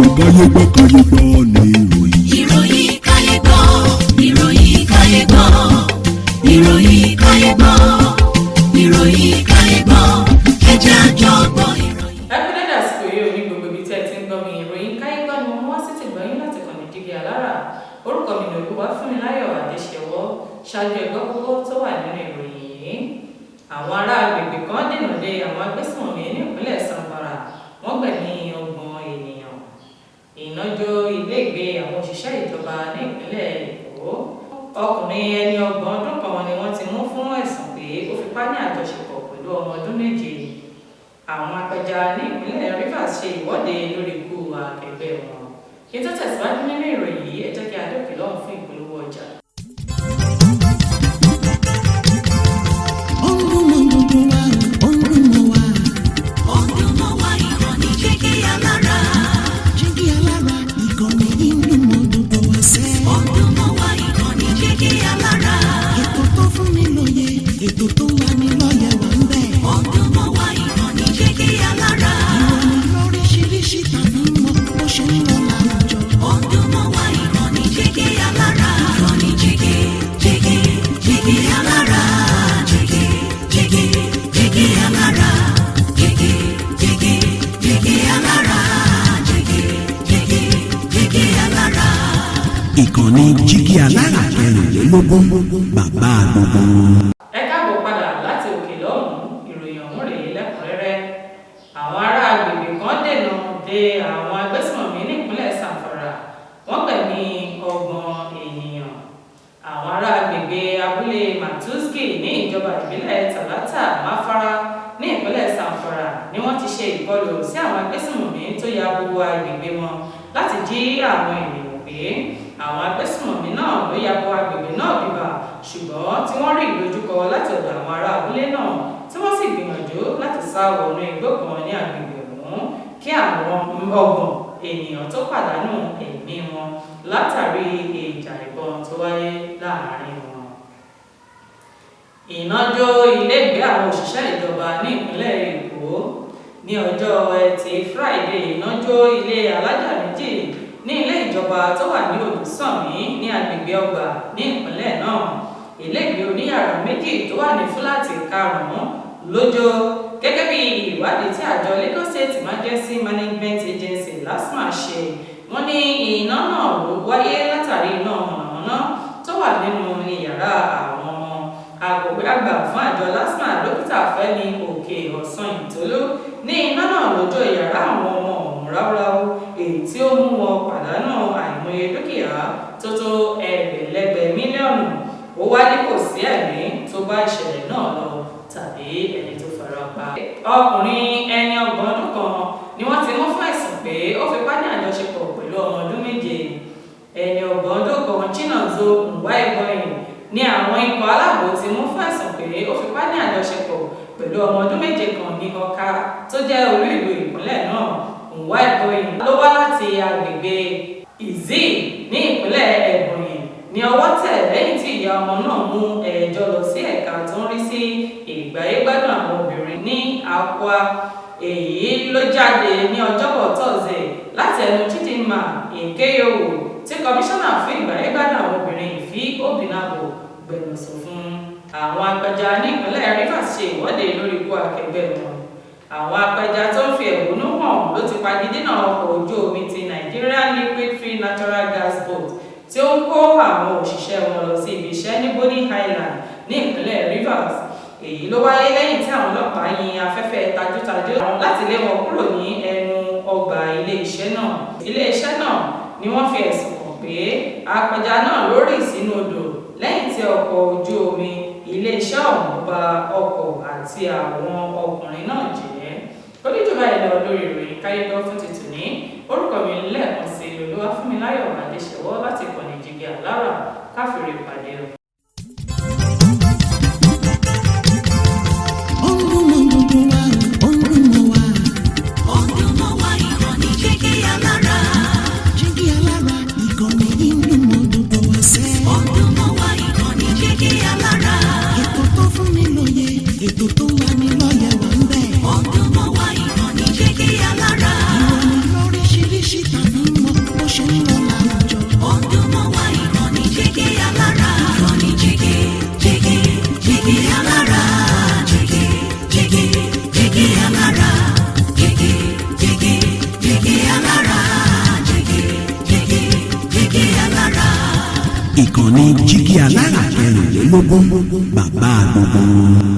káyé gbọ́ ní ìròyìn. ìròyìn káyé gbọ́, ìròyìn káyé gbọ́, ìròyìn káyé gbọ́, ìròyìn káyé gbọ́, ẹ jẹ́ a jọ gbọ́ ìròyìn. ẹgbẹ́ àsìkò yìí ò ní gbogbo ibi tí ẹ ti ń gbọ́ mi ìròyìn káyé gbọ́ ni mo wá sí ti gbọ́yìn láti kàn ní Jígí Alára. Orúkọ mi ni Olúwafúnmiláyọ̀ Adéṣẹwọ́. Ṣáájú ẹgbẹ́ kókó tó wà nínú ìròyìn yìí. Àwọn ará agbègbè kan dènà de àwọn agbésùnmọ̀mí ní ìpínlẹ̀ Zamfara. Wọ́n gbẹ̀mí 30 ènìyàn. Ìnájó iléègbé àwọn òṣìṣẹ́ ìjọba ní ìpínlẹ̀ Èkó. Ọkùnrin ẹni 30 ọdún kan ni wọ́n ti mú fún ẹ̀sùn pé ó fipá ní àjọṣepọ̀ pẹ̀lú ọmọ ọdún 7. Àwọn apẹja ní ìpínlẹ̀ Rivers ṣe ìwọ́de lórí ikú akẹgbẹ́ wọn. Kí n tó tẹ̀síwájú nínú ìròyìn yìí, ẹ jẹ́ kí a dókè lọ́hùn fún ìpolówó ọjà. Jígí Alára. Jígí Alára, ìkànnì ìlú mọ̀ọ́dúndún wá sẹ́. Ọdún mọ́ wá ìkànnì Jígí Alára. Ètò tó fún ni lóye, ètò tó wà ní lọ́yẹ̀ wà ń bẹ̀. Ọdún mọ́ wá ìkànnì Jígí Alára. Ìròyìn lóríṣiríṣi tàbí mọ̀ bó ṣe ń lọ láwùjọ. Ọdún mọ́ wá ìkànnì Jígí Alára. Ìkànnì Jígí, Jígí, Jígí Alára. Jígí, Jígí, Jígí Alára. Jígí, Jígí, Jígí Alára. Jígí, Jígí, Jígí Alára. Ìkànnì Jígí Alára 24, bàbá gbogbo. Ẹ káàbọ̀ padà láti òkè lọ́hùn-ún. Ìròyìn ọ̀hún rèé lẹ́kùnrẹ́rẹ́. Àwọn ará agbègbè kan dènà de àwọn agbésùnmọ̀mí ní ìpínlẹ̀ Zamfara. Wọ́n gbẹ̀mí 30 ènìyàn. Àwọn ará agbègbè abúlé Matuski ní ìjọba ìbílẹ̀ Talata Mafara ní ìpínlẹ̀ Zamfara ni wọ́n ti ṣe ìkọlù sí àwọn agbésùnmọ̀mí tó ya bo agbègbè wọn láti jí àwọn ènìyàn gbé. Àwọn agbésùnmọ̀mí náà ló ya bo agbègbè náà bíbà, ṣùgbọ́n tí wọ́n rí ìdojúkọ láti ọ̀dọ̀ àwọn ará abúlé náà tí wọ́n sì gbìyànjú láti sá wọnú igbó kan ní agbègbè ọ̀hún kí àwọn 30 ènìyàn tó pàdánù ẹ̀mí wọn látàrí ìjà ìbọn tó wáyé láàárín wọn. Ìnájó iléègbé àwọn òṣìṣẹ́ ìjọba ní ìpínlẹ̀ Èkó ní ọjọ́ Ẹtì Friday. Ìnájó ilé alájà méjì ní ilé ìjọba tó wà ní Olùsànmí ní agbègbè Ọgbà ní ìpínlẹ̀ náà. Iléègbé oníyàrá méjì tó wà ní fúláàtì 5 lójó gẹ́gẹ́ bí ìwádìí tí àjọ Lagos State Emergency Management Agency LASTMA ṣe. Wọ́n ní iná náà ló wáyé látàrí iná mọ̀nàmọ́ná tó wà nínú ìyàrá àwọn ọmọ. Akọ̀wé àgbà fún àjọ LASTMA dókítà Fẹ́mi Òkè Ọ̀sán Ìtólú ní iná náà lójó ìyàrá àwọn ọmọ ọ̀hún ráúráú, èyí tí ó mú wọn pàdánù àìmọye dúkìá tó tó ẹgbẹ̀lẹ́gbẹ̀ mílíọ̀nù. Ó wá ní kò sí ẹ̀mí tó bá ìṣẹ̀lẹ̀ náà lọ tàbí ẹni tó fara pa. Ọkùnrin ẹni 30 ọdún kan ni wọ́n ti mú fún ẹ̀sùn pé ó fipá ní àjọṣepọ̀ pẹ̀lú ọmọ ọdún 7. Ẹni 30 ọdún kan Chinazo Nwaeboyin ni àwọn ikọ̀ aláàbò ti mú fún ẹ̀sùn pé ó fipá ní àjọṣepọ̀ pẹ̀lú ọmọ ọdún 7 kan ní Ọ̀ka tó jẹ́ olú ìlú ìpínlẹ̀ náà. Nwaeboyin ló wá láti agbègbè Izzi ní ìpínlẹ̀ Ebonyi ní ọwọ́ tẹ̀ lẹ́yìn tí ìyá ọmọ náà mú ẹjọ́ lọ sí ẹ̀ka tó ń rí sí ìgbáyégbádùn àwọn obìnrin ní Akwa. Èyí ló jáde ní ọjọ́bọ̀ Thursday láti ẹnu Chidinma Nkeyowo tí kọmíṣánná fún ìgbáyégbádùn àwọn obìnrin Ìfí Obinabo gbẹ̀nùsọ fún. Àwọn apẹja ní ìpínlẹ̀ Rivers ṣe ìwọ́de lórí ikú akẹgbẹ́ wọn. Àwọn apẹja tó ń fi ẹ̀hónú hàn ló ti pagidínà ọkọ̀ ojú omi ti Nigerian Liquid Free Natural Gas Boat tí ó ń kó àwọn òṣìṣẹ́ wọn lọ sí ibi iṣẹ́ ní Bonny Island ní ìpínlẹ̀ Rivers. Èyí ló wáyé lẹ́yìn tí àwọn ọlọ́pàá yin afẹ́fẹ́ tajútajú láti lé wọn kúrò ní ẹnu ọgbà ilé-iṣẹ́ náà. Ilé-iṣẹ́ náà ni wọ́n fi ẹ̀sùn kàn pé apẹja náà ló rì sínú odò lẹ́yìn tí ọkọ̀ ojú omi ilé-iṣẹ́ ọ̀hún ba ọkọ̀ àti àwọn ọkùnrin náà jẹ́. Oníjọba ìlọ lórí ìròyìn káyé gbọ́ fún títù ní orúkọ mi lẹ́ẹ̀kan sí Olúwafúnmiláyọ̀ Adéṣẹwọ́ láti kọ́ni Jígí Alára. Káfíńrè pàdé o. Ọdún mọ́ wá ìkànnì Jígí Alára. Jígí Alára, ìkànnì ìlú mọ̀ọ́dúndún wá sẹ́. Ọdún mọ́ wá ìkànnì Jígí Alára. Ètò tó fún ni lóye, ètò tó wà ní lọ́yẹ̀ wà ń bẹ̀. Ọdún mọ́ wá ìkànnì Jígí Alára. Ìròyìn lóríṣiríṣi tàbí ìkànnì jígí alára kẹrìnlélógún bàbá gbogbo.